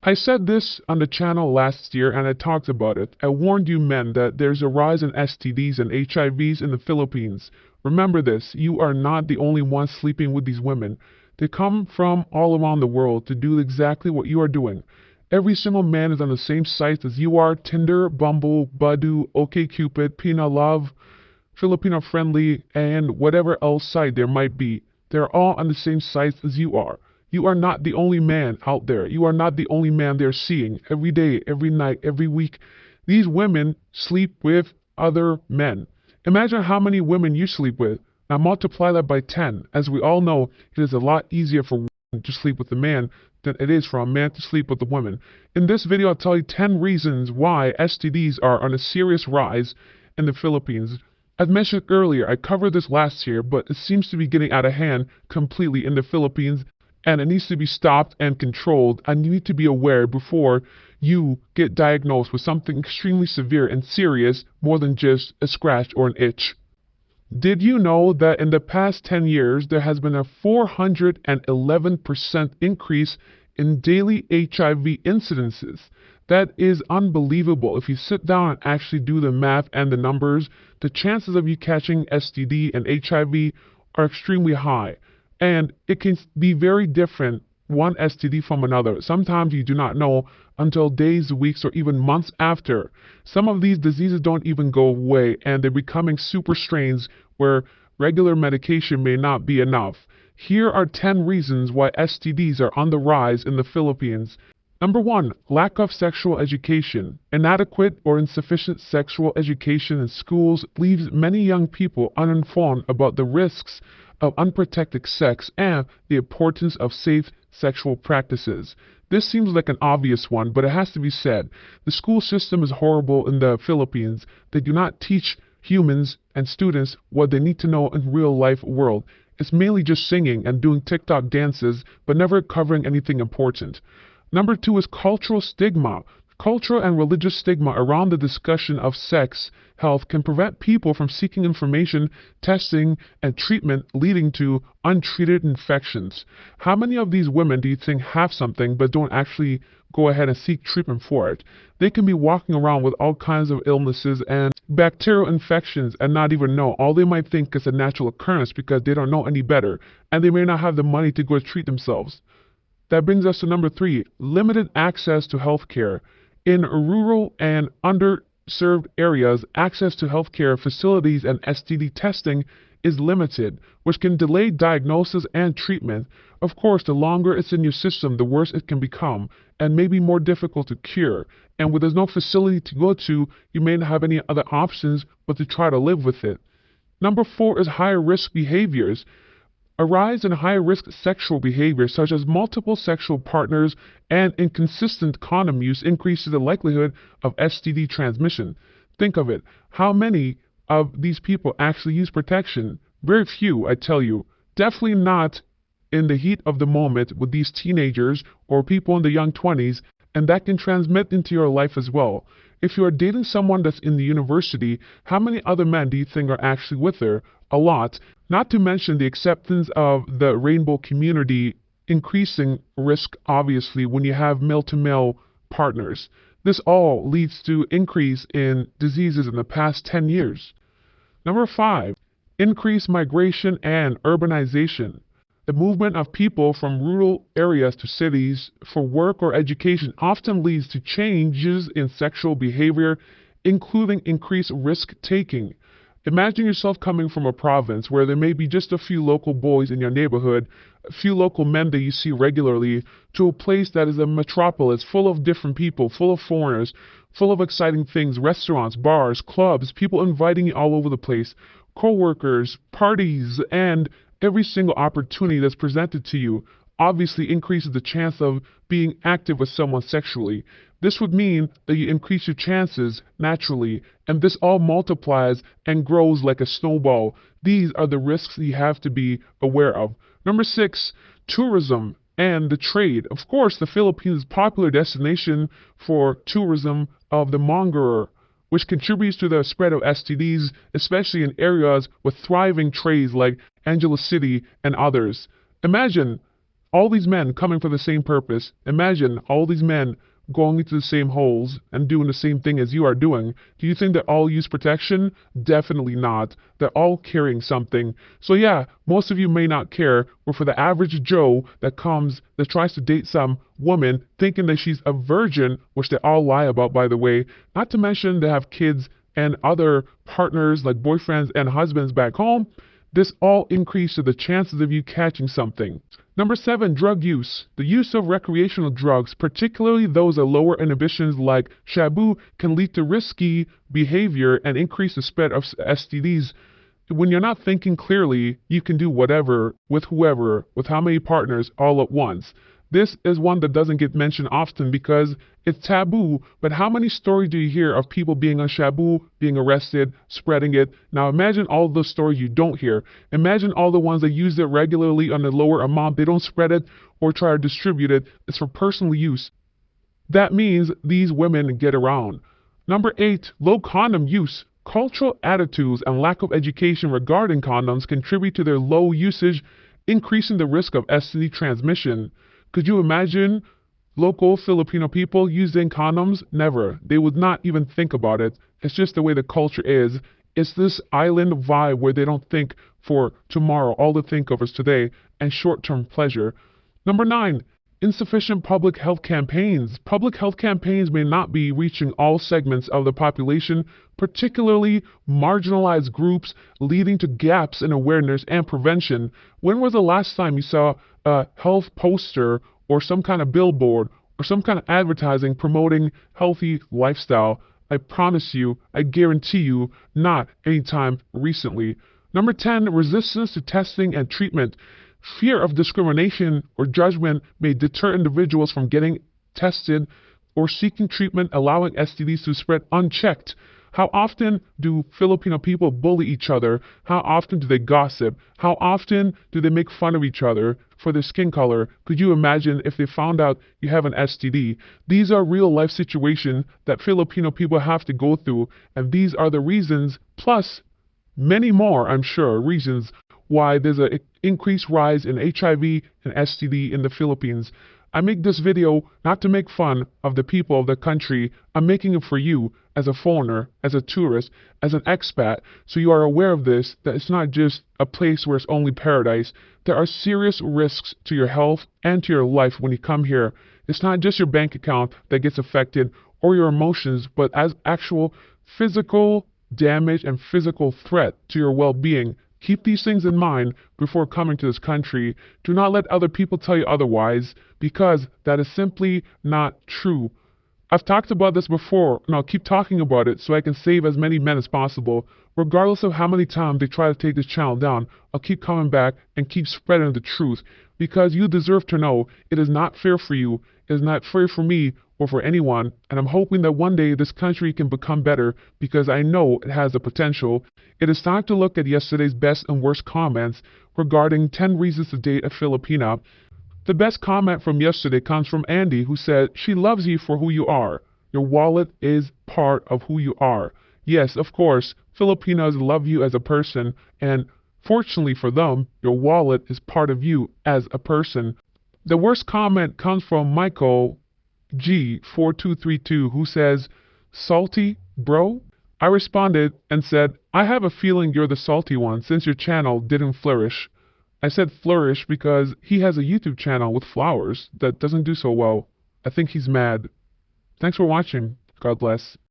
I said this on the channel last year and I talked about it. I warned you men that there's a rise in STDs and HIVs in the Philippines. Remember this, you are not the only ones sleeping with these women. They come from all around the world to do exactly what you are doing. Every single man is on the same sites as you are: Tinder, Bumble, Badoo, OkCupid, Pina Love, Filipino Friendly, and whatever else site there might be. They're all on the same sites as you are. You are not the only man out there. You are not the only man they're seeing every day, every night, every week. These women sleep with other men. Imagine how many women you sleep with. Now multiply that by 10. As we all know, it is a lot easier for women to sleep with a man than it is for a man to sleep with a woman. In this video, I'll tell you 10 reasons why STDs are on a serious rise in the Philippines. As mentioned earlier, I covered this last year, but it seems to be getting out of hand completely in the Philippines, and it needs to be stopped and controlled, and you need to be aware before you get diagnosed with something extremely severe and serious, more than just a scratch or an itch. Did you know that in the past 10 years there has been a 411% increase in daily HIV incidences? That is unbelievable. If you sit down and actually do the math and the numbers, the chances of you catching STD and HIV are extremely high. And it can be very different, one STD from another. Sometimes you do not know until days, weeks, or even months after. Some of these diseases don't even go away, and they're becoming super strains where regular medication may not be enough. Here are 10 reasons why STDs are on the rise in the Philippines. Number 1, lack of sexual education. Inadequate or insufficient sexual education in schools leaves many young people uninformed about the risks of unprotected sex and the importance of safe sexual practices. This seems like an obvious one, but it has to be said. The school system is horrible in the Philippines. They do not teach humans and students what they need to know in real life world. It's mainly just singing and doing TikTok dances, but never covering anything important. Number 2 is cultural stigma. Cultural and religious stigma around the discussion of sex health can prevent people from seeking information, testing, and treatment, leading to untreated infections. How many of these women do you think have something but don't actually go ahead and seek treatment for it? They can be walking around with all kinds of illnesses and bacterial infections and not even know. All they might think is a natural occurrence because they don't know any better, and they may not have the money to go treat themselves. That brings us to number 3, limited access to health care. In rural and underserved areas, access to healthcare facilities and STD testing is limited, which can delay diagnosis and treatment. Of course, the longer it's in your system, the worse it can become, and may be more difficult to cure. And when there's no facility to go to, you may not have any other options but to try to live with it. Number 4 is higher risk behaviors. A rise in high-risk sexual behavior, such as multiple sexual partners and inconsistent condom use, increases the likelihood of STD transmission. Think of it. How many of these people actually use protection? Very few, I tell you. Definitely not in the heat of the moment with these teenagers or people in the young 20s, and that can transmit into your life as well. If you are dating someone that's in the university, how many other men do you think are actually with her? A lot. Not to mention the acceptance of the rainbow community, increasing risk obviously when you have male-to-male partners. This all leads to increase in diseases in the past 10 years. Number 5, increased migration and urbanization. The movement of people from rural areas to cities for work or education often leads to changes in sexual behavior, including increased risk-taking. Imagine yourself coming from a province where there may be just a few local boys in your neighborhood, a few local men that you see regularly, to a place that is a metropolis full of different people, full of foreigners, full of exciting things, restaurants, bars, clubs, people inviting you all over the place, co-workers, parties, and every single opportunity that's presented to you obviously increases the chance of being active with someone sexually. This would mean that you increase your chances naturally, and this all multiplies and grows like a snowball. These are the risks you have to be aware of. Number 6, tourism and the trade. Of course, the Philippines is a popular destination for tourism of the mongerer, which contributes to the spread of STDs, especially in areas with thriving trades like Angeles City and others. Imagine All these men coming for the same purpose. Imagine all these men going into the same holes and doing the same thing as you are doing. Do you think they all use protection? Definitely not. They're all carrying something. So yeah, most of you may not care, but for the average Joe that tries to date some woman thinking that she's a virgin, which they all lie about, by the way, not to mention they have kids and other partners like boyfriends and husbands back home, this all increases the chances of you catching something. Number 7, drug use. The use of recreational drugs, particularly those at lower inhibitions like shabu, can lead to risky behavior and increase the spread of STDs. When you're not thinking clearly, you can do whatever, with whoever, with how many partners, all at once. This is one that doesn't get mentioned often because it's taboo, but how many stories do you hear of people being on shabu, being arrested, spreading it? Now imagine all those stories you don't hear. Imagine all the ones that use it regularly on a lower amount. They don't spread it or try to distribute it. It's for personal use. That means these women get around. Number 8, low condom use. Cultural attitudes and lack of education regarding condoms contribute to their low usage, increasing the risk of STD transmission. Could you imagine local Filipino people using condoms? Never. They would not even think about it. It's just the way the culture is. It's this island vibe where they don't think for tomorrow. All they think of is today and short-term pleasure. Number 9, insufficient public health campaigns. Public health campaigns may not be reaching all segments of the population, particularly marginalized groups, leading to gaps in awareness and prevention. When was the last time you saw a health poster or some kind of billboard or some kind of advertising promoting healthy lifestyle? I promise you, I guarantee you, not anytime recently. Number 10, resistance to testing and treatment. Fear of discrimination or judgment may deter individuals from getting tested or seeking treatment, allowing STDs to spread unchecked. How often do Filipino people bully each other? How often do they gossip? How often do they make fun of each other for their skin color? Could you imagine if they found out you have an STD? These are real life situations that Filipino people have to go through, and these are the reasons, plus many more, I'm sure, reasons why there's an increased rise in HIV and STD in the Philippines. I make this video not to make fun of the people of the country. I'm making it for you as a foreigner, as a tourist, as an expat, so you are aware of this, that it's not just a place where it's only paradise. There are serious risks to your health and to your life when you come here. It's not just your bank account that gets affected or your emotions, but as actual physical damage and physical threat to your well-being. Keep these things in mind before coming to this country. Do not let other people tell you otherwise, because that is simply not true. I've talked about this before, and I'll keep talking about it so I can save as many men as possible. Regardless of how many times they try to take this channel down, I'll keep coming back and keep spreading the truth, because you deserve to know it is not fair for you, it is not fair for me or for anyone, and I'm hoping that one day this country can become better, because I know it has the potential. It is time to look at yesterday's best and worst comments regarding 10 reasons to date a Filipina. The best comment from yesterday comes from Andy, who said, "She loves you for who you are. Your wallet is part of who you are." Yes, of course, Filipinos love you as a person, and fortunately for them, your wallet is part of you as a person. The worst comment comes from Michael G4232, who says, "Salty, bro?" I responded and said, "I have a feeling you're the salty one since your channel didn't flourish." I said flourish because he has a YouTube channel with flowers that doesn't do so well. I think he's mad. Thanks for watching. God bless.